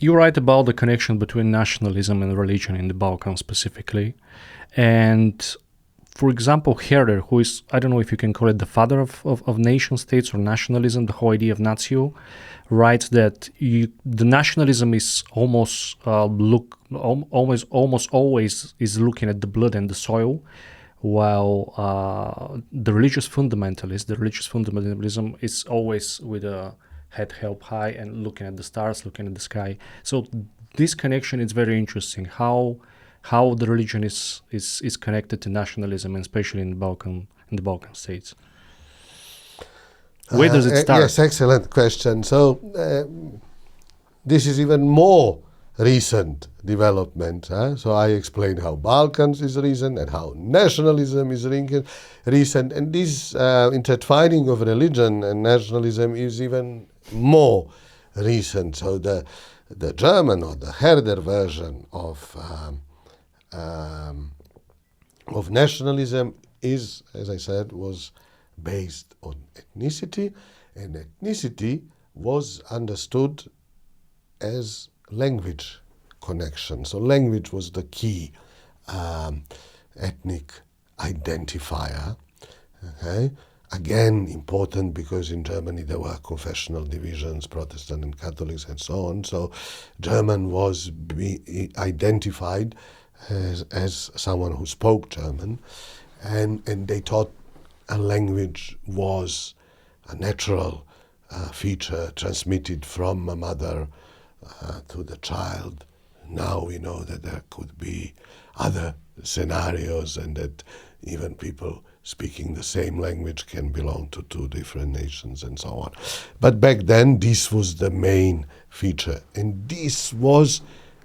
You're right about the connection between nationalism and religion in the Balkans specifically. And for example, Herder, who is, I don't know if you can call it the father of nation states or nationalism, the whole idea of natio, writes that the nationalism is almost almost always is looking at the blood and the soil, while the religious fundamentalism is always with a head held high and looking at the stars, looking at the sky. So this connection is very interesting. How the religion is connected to nationalism, and especially in the Balkan states. Where does it start? Yes, excellent question. So this is even more recent development. So I explained how Balkans is recent and how nationalism is recent, and this intertwining of religion and nationalism is even more recent. So the German or the Herder version of nationalism is, as I said, was based on ethnicity, and ethnicity was understood as language connection. So language was the key ethnic identifier. Okay, again important because in Germany there were confessional divisions, Protestant and Catholics and so on. So German was identified as someone who spoke German, and they thought a language was a natural feature transmitted from a mother to the child. Now we know that there could be other scenarios, and that even people speaking the same language can belong to two different nations and so on. But back then this was the main feature, and this was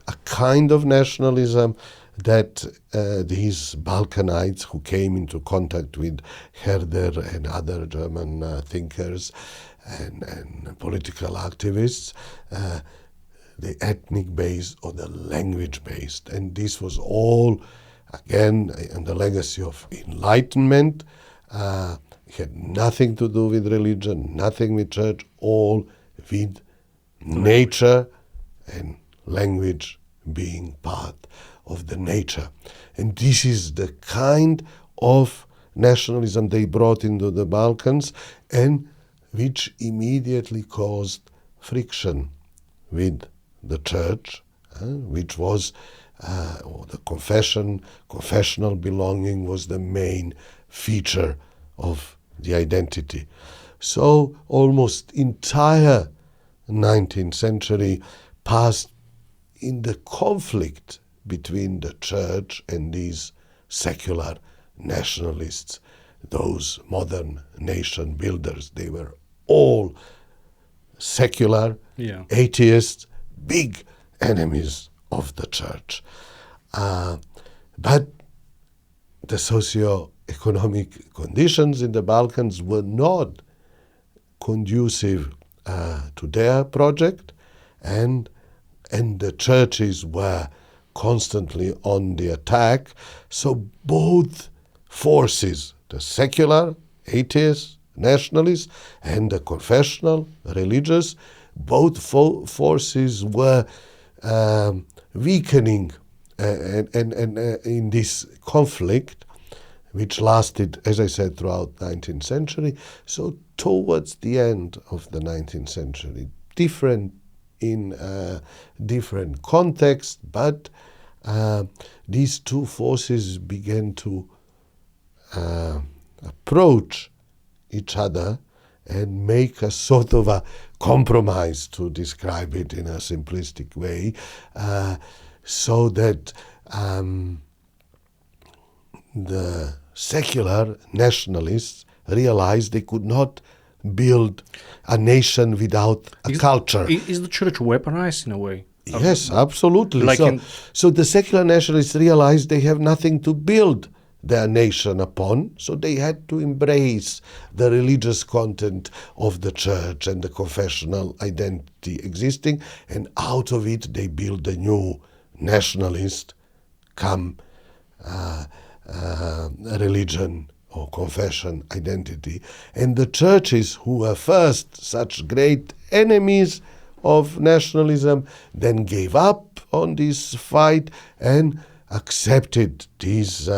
a kind of nationalism that these Balkanites who came into contact with Herder and other German thinkers and political activists, the ethnic based or the language based. And this was all, again, in the legacy of Enlightenment. It had nothing to do with religion, nothing with church, all with nature and language being part of the nature. And this is the kind of nationalism they brought into the Balkans, and which immediately caused friction with the church, which was, or the confessional belonging was the main feature of the identity. So almost entire 19th century passed in the conflict between the church and these secular nationalists, those modern nation builders. They were all secular, atheists, big enemies of the church. But the socio-economic conditions in the Balkans were not conducive to their project, and the churches were constantly on the attack. So both forces, the secular, atheist, nationalists, and the confessional, religious, both forces were weakening and in this conflict, which lasted, as I said, throughout 19th century. So towards the end of the 19th century, different in different contexts, but these two forces began to approach each other and make a sort of a compromise, to describe it in a simplistic way, so that the secular nationalists realized they could not build a nation without a culture. Is the church weaponized in a way? Yes, absolutely. Like so the secular nationalists realized they have nothing to build their nation upon, so they had to embrace the religious content of the church and the confessional identity existing, and out of it they build a new nationalist religion or confession identity. And the churches, who were first such great enemies of nationalism, then gave up on this fight and accepted this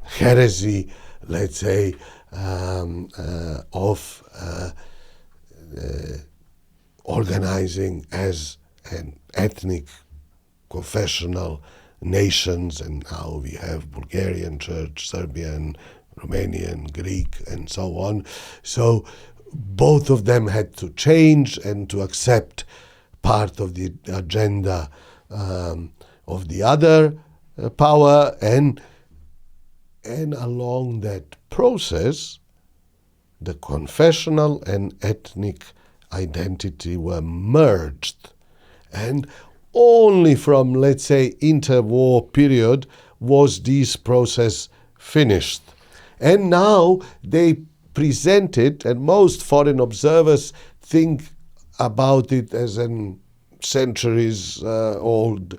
heresy, let's say, of organizing as an ethnic confessional nations, and now we have Bulgarian church, Serbian, Romanian, Greek, and so on. So both of them had to change and to accept part of the agenda of the other power, and along that process, the confessional and ethnic identity were merged. And only from, let's say, interwar period was this process finished. And now they present it, and most foreign observers think about it as an centuries old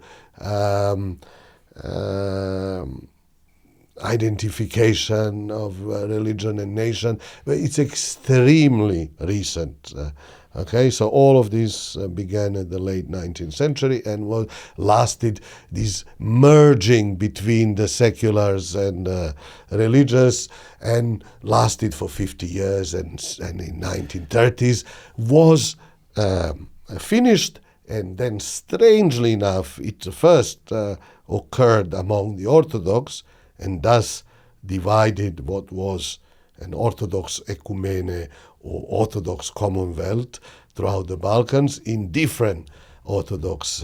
identification of religion and nation. But it's extremely recent. Okay, so all of this began at the late 19th century and lasted this merging between the seculars and religious, and lasted for 50 years, and in 1930s was finished. And then, strangely enough, it first occurred among the Orthodox, and thus divided what was an Orthodox ecumene or Orthodox Commonwealth throughout the Balkans in different Orthodox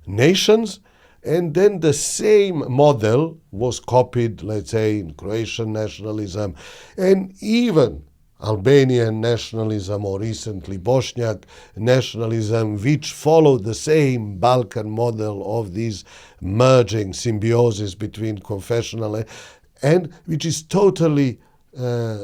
nations. And then the same model was copied, let's say, in Croatian nationalism, and even Albanian nationalism, or recently Bosniak nationalism, which followed the same Balkan model of this merging symbiosis between confessional and which is totally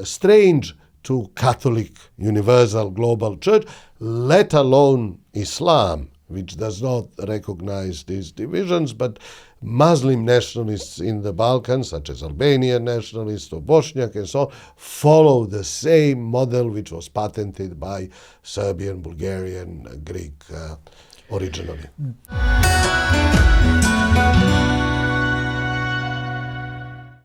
strange to Catholic Universal Global Church, let alone Islam, which does not recognize these divisions. But Muslim nationalists in the Balkans, such as Albanian nationalists or Bosniak and so on, follow the same model which was patented by Serbian, Bulgarian, Greek originally.